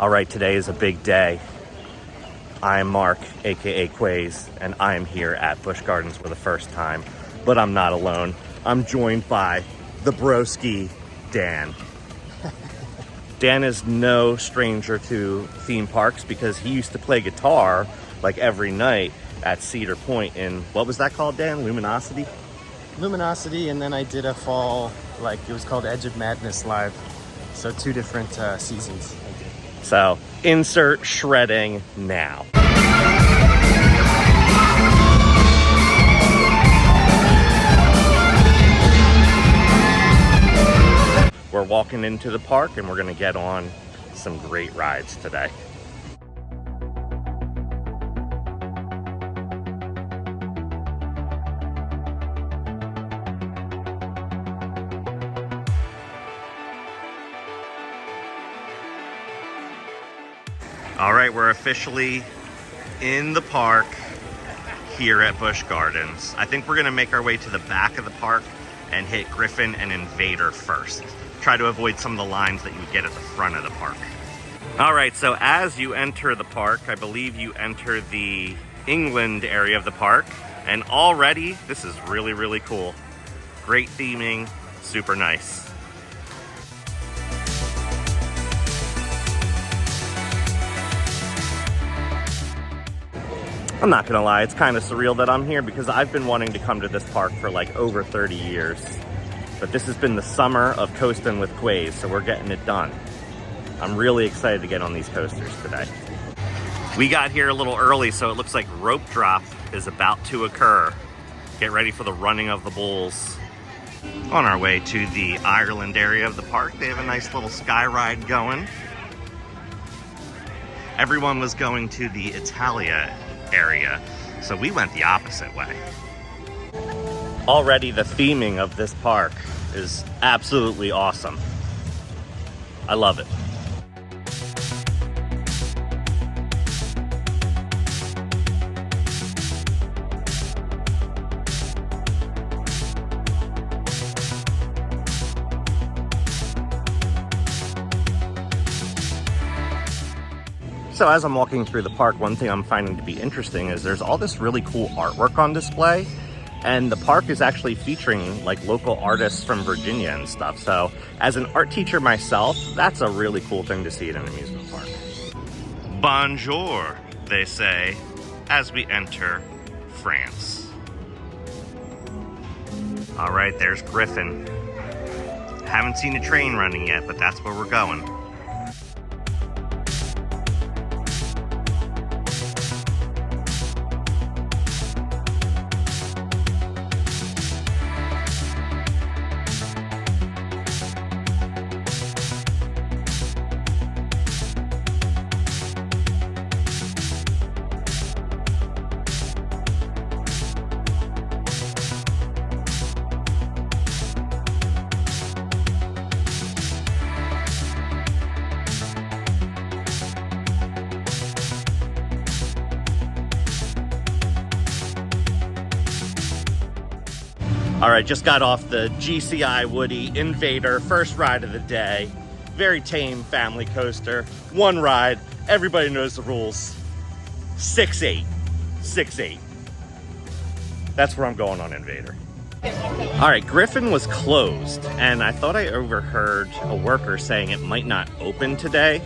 All right, today is a big day. I am Mark, aka Quayz, and I am here at Busch Gardens for the first time, but I'm not alone. I'm joined by the broski, Dan. Dan is no stranger to theme parks because he used to play guitar like every night at Cedar Point in, what was that called, Dan? Luminosity? Luminosity, and then I did a fall, like it was called Edge of Madness Live. So 2 different seasons I did. So insert shredding now. We're walking into the park and we're gonna get on some great rides today. All right, we're officially in the park here at Busch Gardens. I think we're gonna make our way to the back of the park and hit Griffon and Invader first. Try to avoid some of the lines that you would get at the front of the park. All right, so as you enter the park, I believe you enter the England area of the park, and already this is really, really cool. Great theming, super nice. I'm not gonna lie, it's kind of surreal that I'm here because I've been wanting to come to this park for like over 30 years. But this has been the summer of Coastin With Quayz, so we're getting it done. I'm really excited to get on these coasters today. We got here a little early, so it looks like rope drop is about to occur. Get ready for the running of the bulls. On our way to the Ireland area of the park, they have a nice little sky ride going. Everyone was going to the Italia area, so we went the opposite way. Already the theming of this park is absolutely awesome. I love it. So as I'm walking through the park, one thing I'm finding to be interesting is there's all this really cool artwork on display. And the park is actually featuring like local artists from Virginia and stuff. So as an art teacher myself, that's a really cool thing to see at an amusement park. Bonjour, they say, as we enter France. All right, there's Griffon. Haven't seen a train running yet, but that's where we're going. All right, just got off the GCI Woody Invader, first ride of the day. Very tame family coaster. One ride, everybody knows the rules. 6'8", 6'8". That's where I'm going on Invader. All right, Griffon was closed, and I thought I overheard a worker saying it might not open today.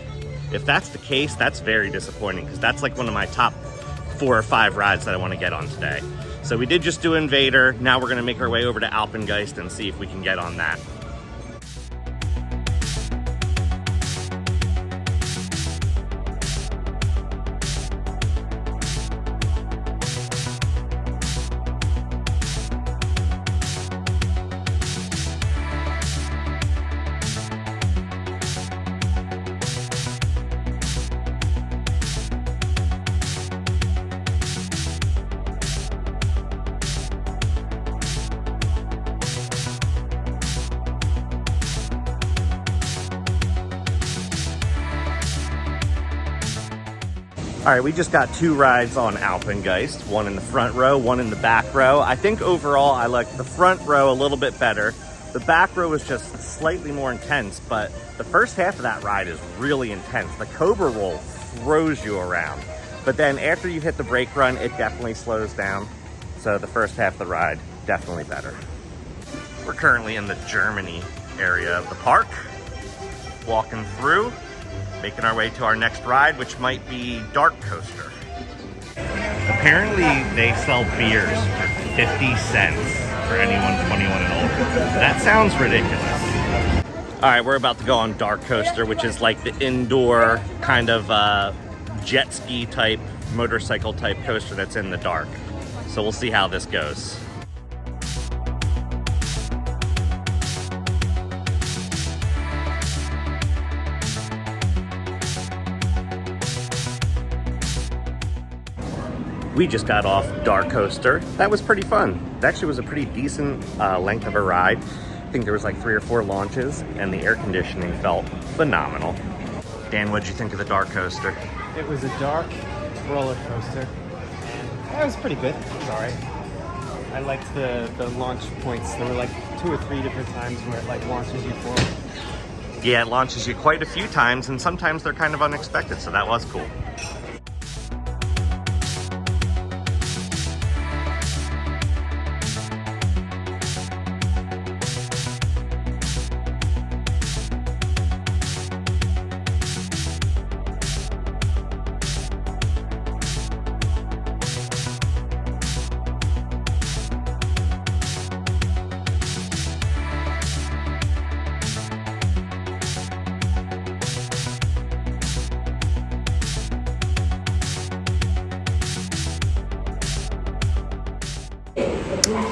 If that's the case, that's very disappointing because that's like one of my top 4 or 5 rides that I want to get on today. So we did just do Invader. Now we're gonna make our way over to Alpengeist and see if we can get on that. All right, we just got 2 rides on Alpengeist, one in the front row, one in the back row. I think overall I like the front row a little bit better. The back row was just slightly more intense, but the first half of that ride is really intense. The Cobra roll throws you around, but then after you hit the brake run, it definitely slows down. So the first half of the ride, definitely better. We're currently in the Germany area of the park, walking through, making our way to our next ride, which might be Dark Coaster. Apparently they sell beers for 50 cents for anyone 21 and older. That sounds ridiculous. All right, we're about to go on Dark Coaster, which is like the indoor kind of jet ski type, motorcycle type coaster that's in the dark. So we'll see how this goes. We just got off Dark Coaster. That was pretty fun. It actually was a pretty decent length of a ride. I think there was like 3 or 4 launches, and the air conditioning felt phenomenal. Dan, what'd you think of the Dark Coaster? It was a dark roller coaster, and it was pretty good. It was all right. I liked the launch points. There were like 2 or 3 different times where it like launches you forward. Yeah, it launches you quite a few times, and sometimes they're kind of unexpected, so that was cool.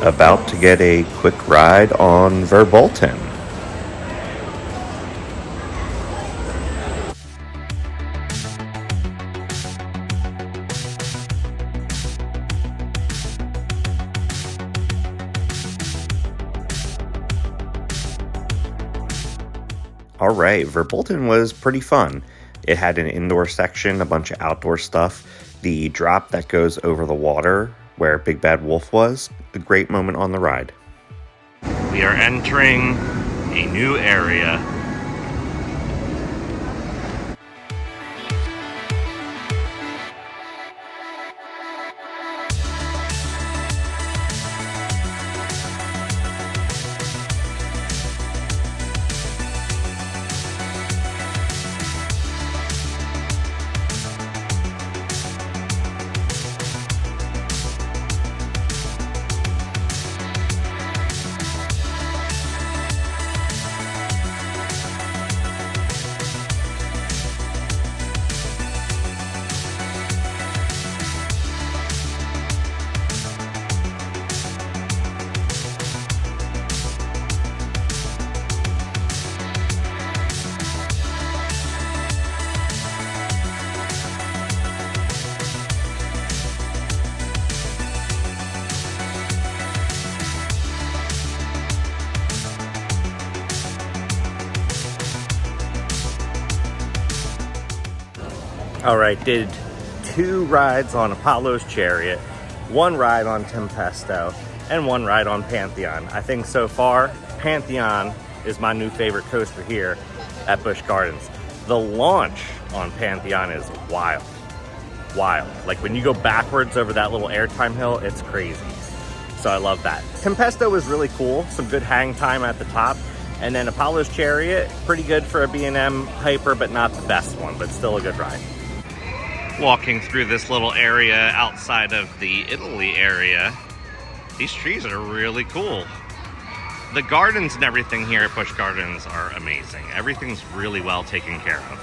About to get a quick ride on Verbolten. All right, Verbolten was pretty fun. It had an indoor section, a bunch of outdoor stuff, the drop that goes over the water where Big Bad Wolf was, a great moment on the ride. We are entering a new area. All right, did 2 rides on Apollo's Chariot, 1 ride on Tempesto, and 1 ride on Pantheon. I think so far, Pantheon is my new favorite coaster here at Busch Gardens. The launch on Pantheon is wild, wild. Like when you go backwards over that little airtime hill, it's crazy. So I love that. Tempesto was really cool, some good hang time at the top. And then Apollo's Chariot, pretty good for a B&M Hyper, but not the best one, but still a good ride. Walking through this little area outside of the Italy area, these trees are really cool. The gardens and everything here at Busch Gardens are amazing. Everything's really well taken care of.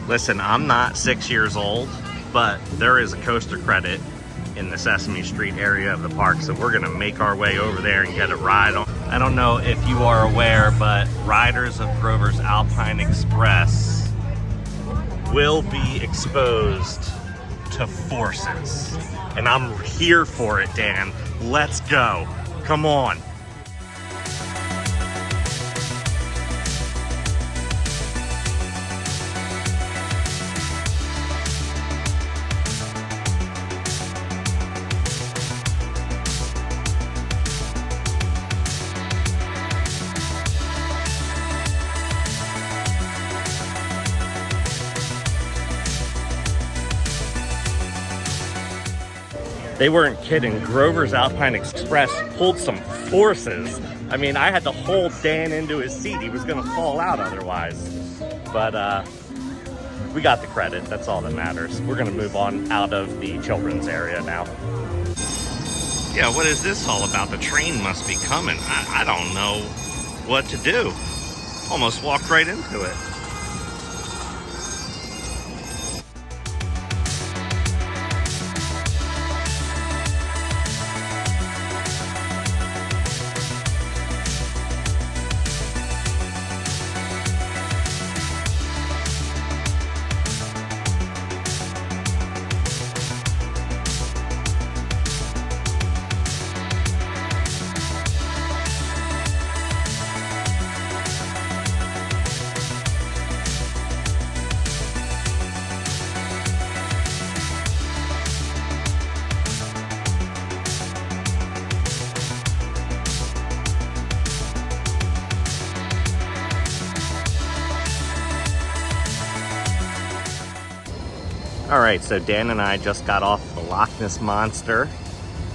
Listen, I'm not 6 years old, but there is a coaster credit in the Sesame Street area of the park, so we're gonna make our way over there and get a ride on. I don't know if you are aware, but riders of Grover's Alpine Express will be exposed to forces. And I'm here for it, Dan. Let's go. Come on. They weren't kidding. Grover's Alpine Express pulled some forces. I mean, I had to hold Dan into his seat. He was gonna fall out otherwise. But we got the credit. That's all that matters. We're gonna move on out of the children's area now. Yeah, what is this all about? The train must be coming. I don't know what to do. Almost walked right into it. All right, so Dan and I just got off the Loch Ness Monster,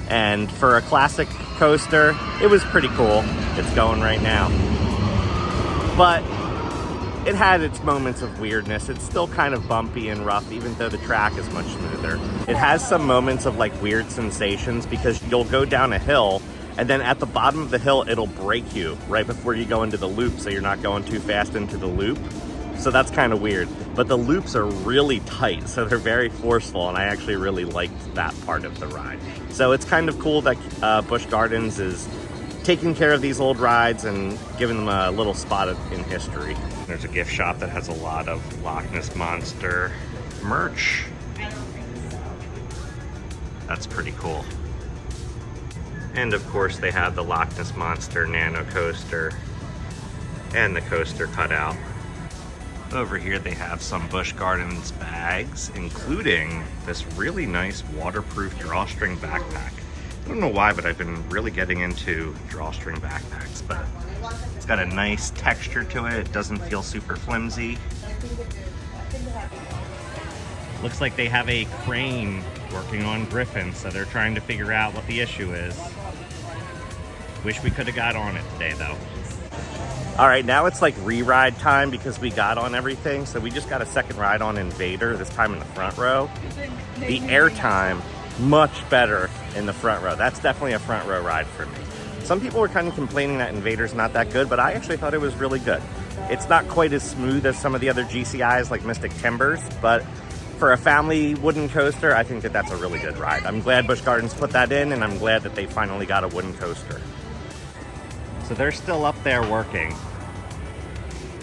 and for a classic coaster, it was pretty cool. It's going right now. But it had its moments of weirdness. It's still kind of bumpy and rough, even though the track is much smoother. It has some moments of like weird sensations because you'll go down a hill, and then at the bottom of the hill, it'll brake you right before you go into the loop, so you're not going too fast into the loop. So that's kind of weird, but the loops are really tight, so they're very forceful, and I actually really liked that part of the ride. So it's kind of cool that Busch Gardens is taking care of these old rides and giving them a little spot in history. There's a gift shop that has a lot of Loch Ness Monster merch. That's pretty cool. And of course they have the Loch Ness Monster Nano Coaster and the coaster cutout. Over here they have some Busch Gardens bags, including this really nice waterproof drawstring backpack. I don't know why, but I've been really getting into drawstring backpacks, but it's got a nice texture to it. It doesn't feel super flimsy. Looks like they have a crane working on Griffon, so they're trying to figure out what the issue is. Wish we could have got on it today though. All right, now it's like re-ride time because we got on everything. So we just got a second ride on Invader, this time in the front row. The air time, much better in the front row. That's definitely a front row ride for me. Some people were kind of complaining that Invader's not that good, but I actually thought it was really good. It's not quite as smooth as some of the other GCIs like Mystic Timbers, but for a family wooden coaster, I think that that's a really good ride. I'm glad Busch Gardens put that in, and I'm glad that they finally got a wooden coaster. So they're still up there working.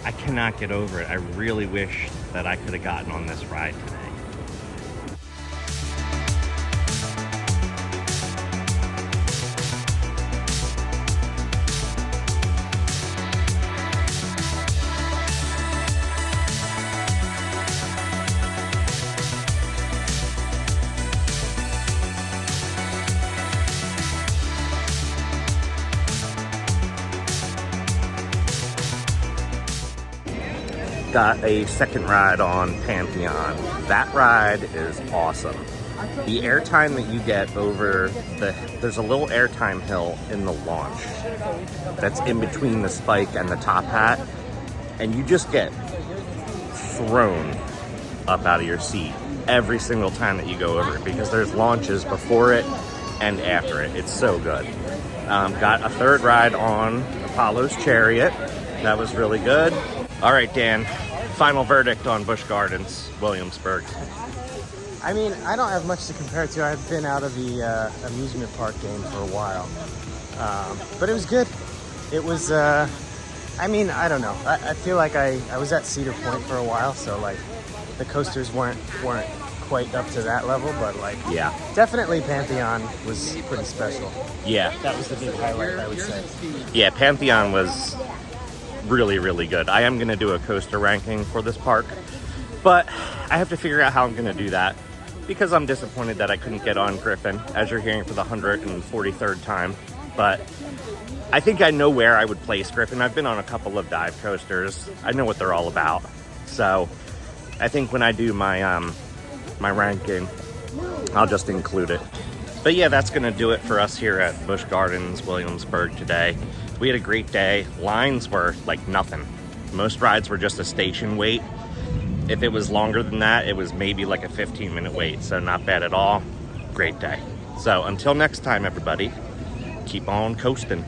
I cannot get over it. I really wish that I could have gotten on this ride today. Got a second ride on Pantheon. That ride is awesome. The airtime that you get over there's a little airtime hill in the launch that's in between the spike and the top hat, and you just get thrown up out of your seat every single time that you go over it because there's launches before it and after it. It's so good. Got a third ride on Apollo's Chariot. That was really good. All right, Dan, final verdict on Busch Gardens Williamsburg. I mean, I don't have much to compare it to. I've been out of the amusement park game for a while. But it was good. It was, I mean, I don't know. I feel like I was at Cedar Point for a while, so like the coasters weren't quite up to that level, but like, Yeah. definitely Pantheon was pretty special. Yeah. That was the big highlight, I would say. Yeah, Pantheon was really, really good. I am going to do a coaster ranking for this park, but I have to figure out how I'm going to do that because I'm disappointed that I couldn't get on Griffon, as you're hearing for the 143rd time. But I think I know where I would place Griffon. I've been on a couple of dive coasters. I know what they're all about. So I think when I do my my ranking, I'll just include it. But yeah, that's going to do it for us here at Busch Gardens Williamsburg today. We had a great day. Lines were like nothing. Most rides were just a station wait. If it was longer than that, it was maybe like a 15-minute wait. So not bad at all. Great day. So until next time, everybody, keep on coasting.